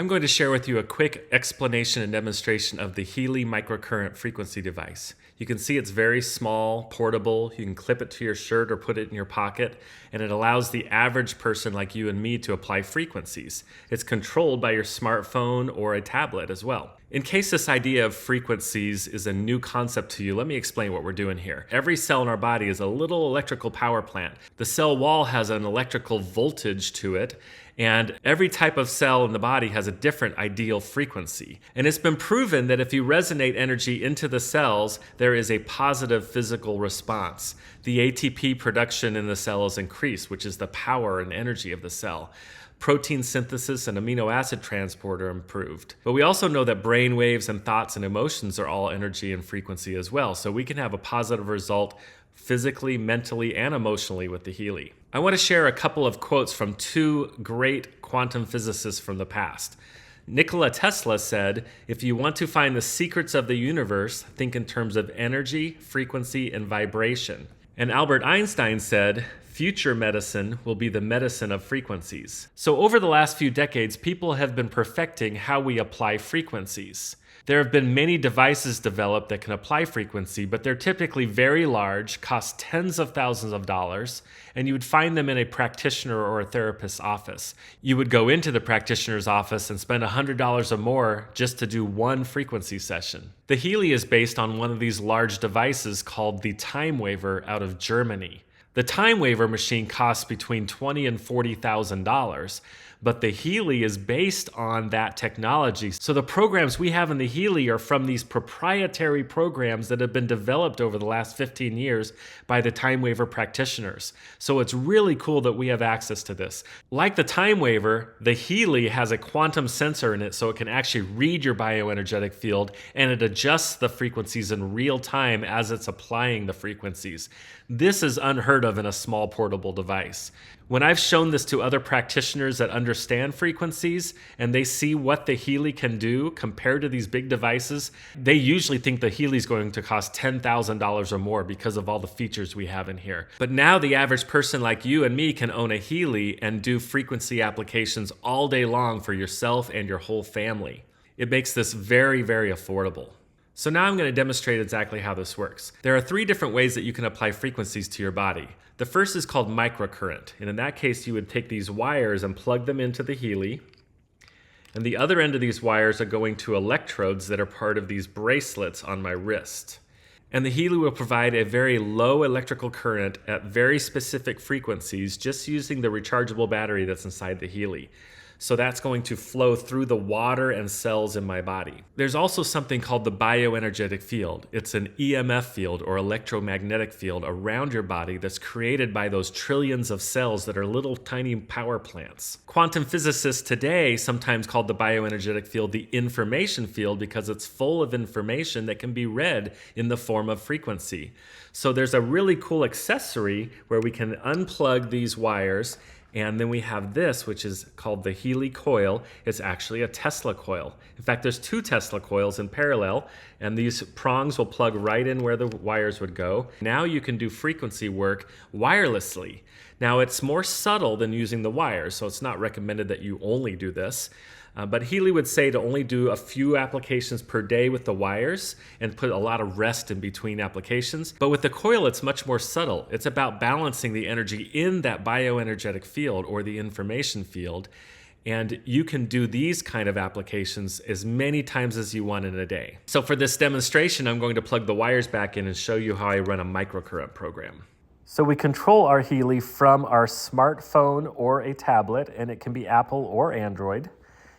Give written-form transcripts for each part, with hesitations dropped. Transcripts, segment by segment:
going to share with you a quick explanation and demonstration of the Healy microcurrent frequency device. You can see it's very small, portable. You can clip it to your shirt or put it in your pocket, and it allows the average person like you and me to apply frequencies. It's controlled by your smartphone or a tablet as well. In case this idea of frequencies is a new concept to you, let me explain what we're doing here. Every cell in our body is a little electrical power plant. The cell wall has an electrical voltage to it, and every type of cell in the body has a different ideal frequency. And it's been proven that if you resonate energy into the cells, there is a positive physical response. The ATP production in the cell is increased, which is the power and energy of the cell. Protein synthesis and amino acid transport are improved. But we also know that brain waves and thoughts and emotions are all energy and frequency as well, so we can have a positive result physically, mentally, and emotionally with the Healy. I want to share a couple of quotes from two great quantum physicists from the past. Nikola Tesla said, "If you want to find the secrets of the universe, think in terms of energy, frequency, and vibration." And Albert Einstein said, "Future medicine will be the medicine of frequencies." So over the last few decades, people have been perfecting how we apply frequencies. There have been many devices developed that can apply frequency, but they're typically very large, cost tens of thousands of dollars, and you would find them in a practitioner or a therapist's office. You would go into the practitioner's office and spend $100 or more just to do one frequency session. The Healy is based on one of these large devices called the Time Waiver out of Germany. The Time Waiver machine costs between $20,000 and $40,000, but the Healy is based on that technology. So the programs we have in the Healy are from these proprietary programs that have been developed over the last 15 years by the Time Waiver practitioners. So it's really cool that we have access to this. Like the Time Waiver, the Healy has a quantum sensor in it, so it can actually read your bioenergetic field, and it adjusts the frequencies in real time as it's applying the frequencies. This is unheard of in a small portable device. When I've shown this to other practitioners that understand frequencies and they see what the Healy can do compared to these big devices, they usually think the Healy is going to cost $10,000 or more because of all the features we have in here. But now the average person like you and me can own a Healy and do frequency applications all day long for yourself and your whole family. It makes this very, very affordable. So now I'm going to demonstrate exactly how this works. There are 3 different ways that you can apply frequencies to your body. The first is called microcurrent, and in that case you would take these wires and plug them into the Healy, and the other end of these wires are going to electrodes that are part of these bracelets on my wrist. And the Healy will provide a very low electrical current at very specific frequencies just using the rechargeable battery that's inside the Healy. So that's going to flow through the water and cells in my body. There's also something called the bioenergetic field. It's an EMF field or electromagnetic field around your body that's created by those trillions of cells that are little tiny power plants. Quantum physicists today sometimes call the bioenergetic field the information field because it's full of information that can be read in the form of frequency. So there's a really cool accessory where we can unplug these wires, and then we have this, which is called the Healy coil. It's actually a Tesla coil. In fact, there's 2 Tesla coils in parallel, and these prongs will plug right in where the wires would go. Now you can do frequency work wirelessly. Now it's more subtle than using the wires, so it's not recommended that you only do this. But Healy would say to only do a few applications per day with the wires and put a lot of rest in between applications. But with the coil, it's much more subtle. It's about balancing the energy in that bioenergetic field or the information field. And you can do these kind of applications as many times as you want in a day. So for this demonstration, I'm going to plug the wires back in and show you how I run a microcurrent program. So we control our Healy from our smartphone or a tablet, and it can be Apple or Android.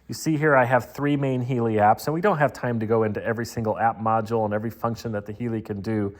You see here I have 3 main Healy apps, and we don't have time to go into every single app module and every function that the Healy can do,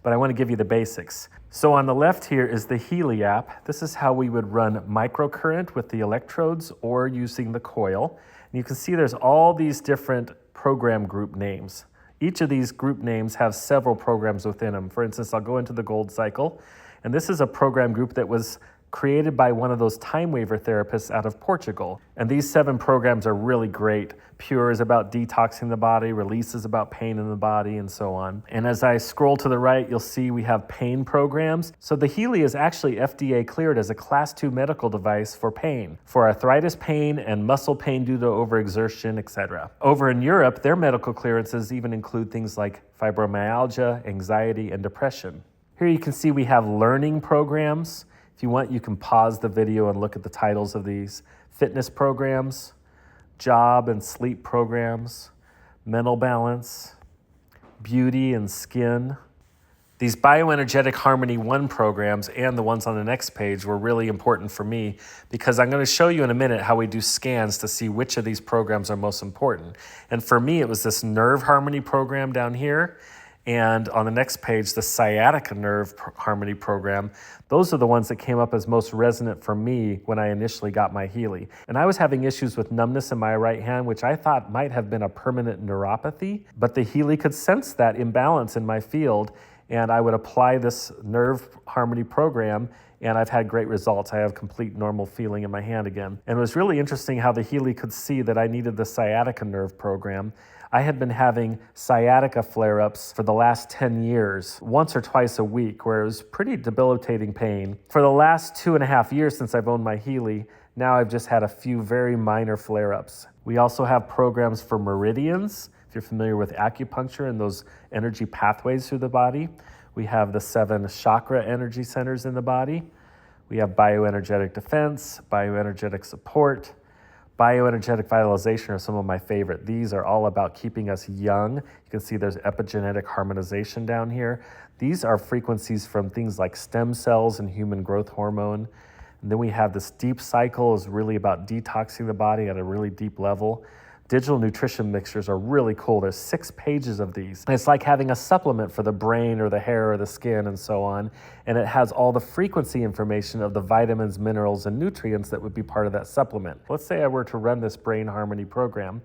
but I want to give you the basics. So on the left here is the Healy app. This is how we would run microcurrent with the electrodes or using the coil. And you can see there's all these different program group names. Each of these group names have several programs within them. For instance, I'll go into the gold cycle, and this is a program group that was created by one of those time waiver therapists out of Portugal. And these 7 programs are really great. Pure is about detoxing the body, Release is about pain in the body, and so on. And as I scroll to the right, you'll see we have pain programs. So the Healy is actually FDA cleared as a Class 2 medical device for pain, for arthritis pain and muscle pain due to overexertion, etc. Over in Europe, their medical clearances even include things like fibromyalgia, anxiety, and depression. Here you can see we have learning programs. If you want, you can pause the video and look at the titles of these. Fitness programs, job and sleep programs, mental balance, beauty and skin. These bioenergetic Harmony 1 programs and the ones on the next page were really important for me because I'm going to show you in a minute how we do scans to see which of these programs are most important. And for me, it was this nerve harmony program down here. And on the next page, the sciatica nerve harmony program. Those are the ones that came up as most resonant for me when I initially got my Healy. And I was having issues with numbness in my right hand, which I thought might have been a permanent neuropathy, but the Healy could sense that imbalance in my field, and I would apply this nerve harmony program, and I've had great results. I have complete normal feeling in my hand again. And it was really interesting how the Healy could see that I needed the sciatica nerve program. I had been having sciatica flare-ups for the last 10 years, once or twice a week, where it was pretty debilitating pain. For the last 2.5 years since I've owned my Healy, now I've just had a few very minor flare-ups. We also have programs for meridians, if you're familiar with acupuncture and those energy pathways through the body. We have the 7 chakra energy centers in the body. We have bioenergetic defense, bioenergetic support. Bioenergetic vitalization are some of my favorite. These are all about keeping us young. You can see there's epigenetic harmonization down here. These are frequencies from things like stem cells and human growth hormone. And then we have this deep cycle is really about detoxing the body at a really deep level. Digital nutrition mixtures are really cool. There's 6 pages of these. And it's like having a supplement for the brain or the hair or the skin and so on. And it has all the frequency information of the vitamins, minerals, and nutrients that would be part of that supplement. Let's say I were to run this Brain Harmony program.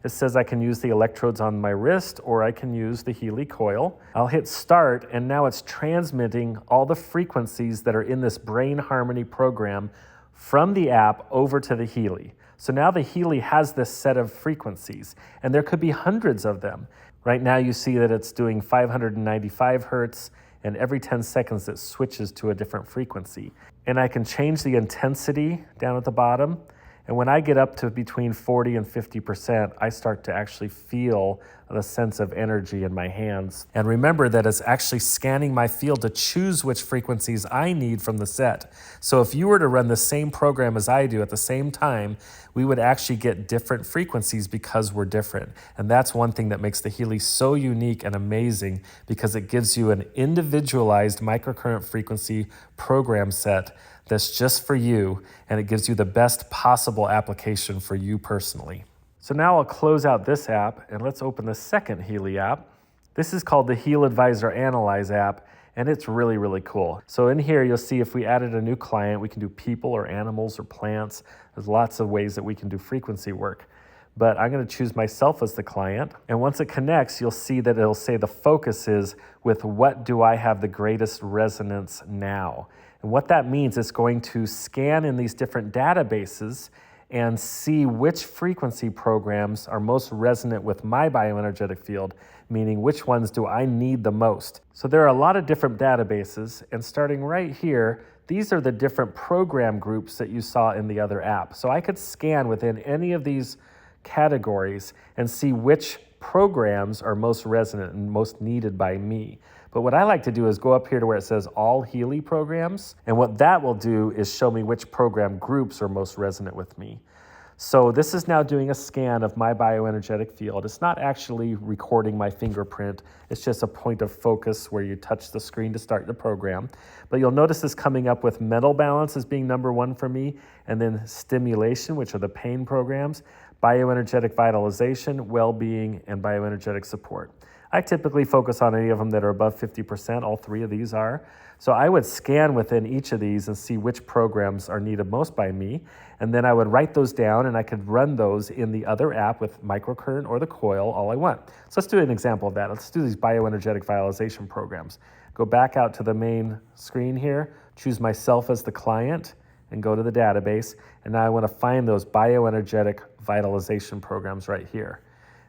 It says I can use the electrodes on my wrist or I can use the Healy coil. I'll hit start and now it's transmitting all the frequencies that are in this Brain Harmony program from the app over to the Healy. So now the Healy has this set of frequencies, and there could be hundreds of them. Right now you see that it's doing 595 hertz, and every 10 seconds it switches to a different frequency. And I can change the intensity down at the bottom, and when I get up to between 40 and 50%, I start to actually feel the sense of energy in my hands. And remember that it's actually scanning my field to choose which frequencies I need from the set. So if you were to run the same program as I do at the same time, we would actually get different frequencies because we're different. And that's one thing that makes the Healy so unique and amazing, because it gives you an individualized microcurrent frequency program set that's just for you, and it gives you the best possible application for you personally. So now I'll close out this app and let's open the second Healy app. This is called the Heal Advisor Analyze app, and it's really, really cool. So in here, you'll see if we added a new client, we can do people or animals or plants. There's lots of ways that we can do frequency work. But I'm gonna choose myself as the client. And once it connects, you'll see that it'll say the focus is with what do I have the greatest resonance now? And what that means is going to scan in these different databases and see which frequency programs are most resonant with my bioenergetic field, meaning which ones do I need the most. So there are a lot of different databases, and starting right here, these are the different program groups that you saw in the other app. So I could scan within any of these categories and see which programs are most resonant and most needed by me. But what I like to do is go up here to where it says all Healy programs. And what that will do is show me which program groups are most resonant with me. So this is now doing a scan of my bioenergetic field. It's not actually recording my fingerprint. It's just a point of focus where you touch the screen to start the program. But you'll notice this coming up with mental balance as being number 1 for me, and then stimulation, which are the pain programs, bioenergetic vitalization, well-being, and bioenergetic support. I typically focus on any of them that are above 50%, all 3 of these are. So I would scan within each of these and see which programs are needed most by me, and then I would write those down and I could run those in the other app with microcurrent or the coil all I want. So let's do an example of that. Let's do these bioenergetic vitalization programs. Go back out to the main screen here, choose myself as the client, and go to the database. And now I want to find those bioenergetic vitalization programs right here.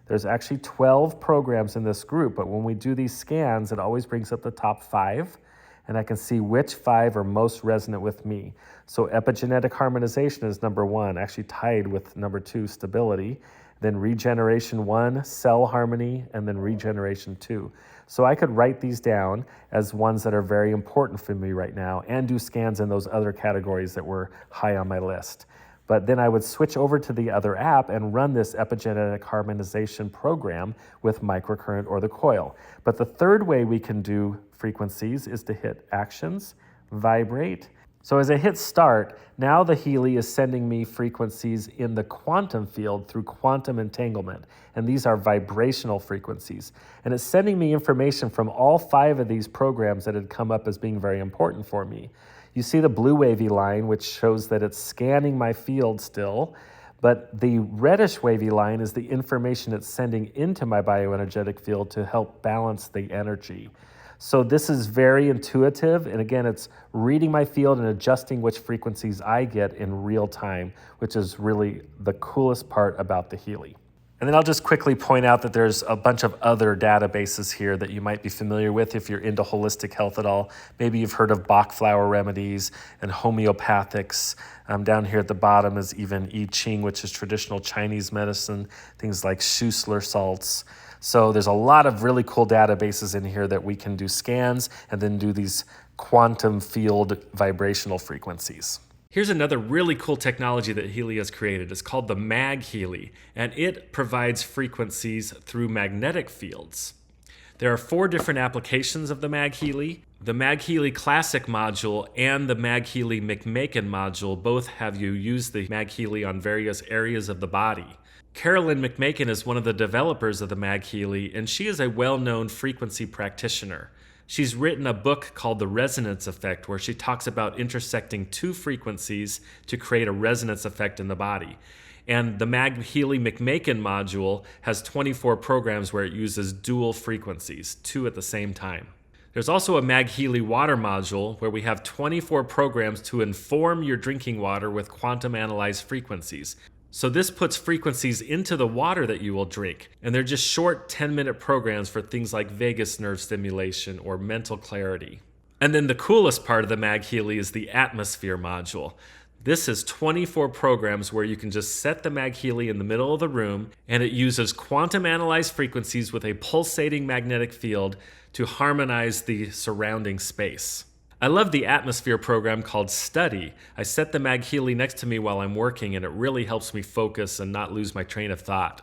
There's actually 12 programs in this group, but when we do these scans, it always brings up the top 5, and I can see which 5 are most resonant with me. So epigenetic harmonization is number 1, actually tied with number 2, stability. Then regeneration 1, cell harmony, and then regeneration 2. So I could write these down as ones that are very important for me right now and do scans in those other categories that were high on my list. But then I would switch over to the other app and run this epigenetic harmonization program with microcurrent or the coil. But the third way we can do frequencies is to hit actions, vibrate. So as I hit start, now the Healy is sending me frequencies in the quantum field through quantum entanglement. And these are vibrational frequencies. And it's sending me information from all 5 of these programs that had come up as being very important for me. You see the blue wavy line, which shows that it's scanning my field still, but the reddish wavy line is the information it's sending into my bioenergetic field to help balance the energy. So this is very intuitive, and again, it's reading my field and adjusting which frequencies I get in real time, which is really the coolest part about the Healy. And then I'll just quickly point out that there's a bunch of other databases here that you might be familiar with if you're into holistic health at all. Maybe you've heard of Bach flower remedies and homeopathics. Down here at the bottom is even I Ching, which is traditional Chinese medicine, things like Schussler salts. So there's a lot of really cool databases in here that we can do scans and then do these quantum field vibrational frequencies. Here's another really cool technology that Healy has created. It's called the Mag Healy, and it provides frequencies through magnetic fields. There are 4 different applications of the Mag Healy. The Mag Healy Classic module and the Mag Healy McMakin module both have you use the Mag Healy on various areas of the body. Carolyn McMakin is one of the developers of the Mag Healy, and she is a well-known frequency practitioner. She's written a book called The Resonance Effect, where she talks about intersecting 2 frequencies to create a resonance effect in the body. And the Mag Healy McMakin module has 24 programs where it uses dual frequencies, 2 at the same time. There's also a Mag Healy water module where we have 24 programs to inform your drinking water with quantum analyzed frequencies. So this puts frequencies into the water that you will drink, and they're just short 10-minute programs for things like vagus nerve stimulation or mental clarity. And then the coolest part of the Mag Healy is the atmosphere module. This is 24 programs where you can just set the Mag Healy in the middle of the room, and it uses quantum analyzed frequencies with a pulsating magnetic field to harmonize the surrounding space. I love the atmosphere program called Study. I set the Mag Healy next to me while I'm working, and it really helps me focus and not lose my train of thought.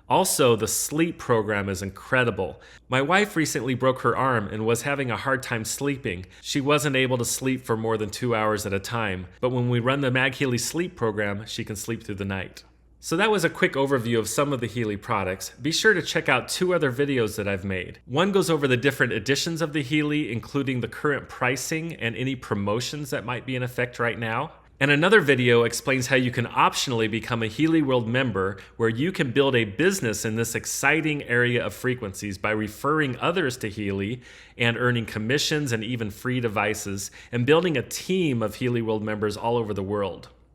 Also, the sleep program is incredible. My wife recently broke her arm and was having a hard time sleeping. She wasn't able to sleep for more than 2 hours at a time, but when we run the Mag Healy sleep program, she can sleep through the night. So that was a quick overview of some of the Healy products. Be sure to check out 2 other videos that I've made. One goes over the different editions of the Healy, including the current pricing and any promotions that might be in effect right now. And another video explains how you can optionally become a Healy World member, where you can build a business in this exciting area of frequencies by referring others to Healy and earning commissions and even free devices, and building a team of Healy World members all over the world.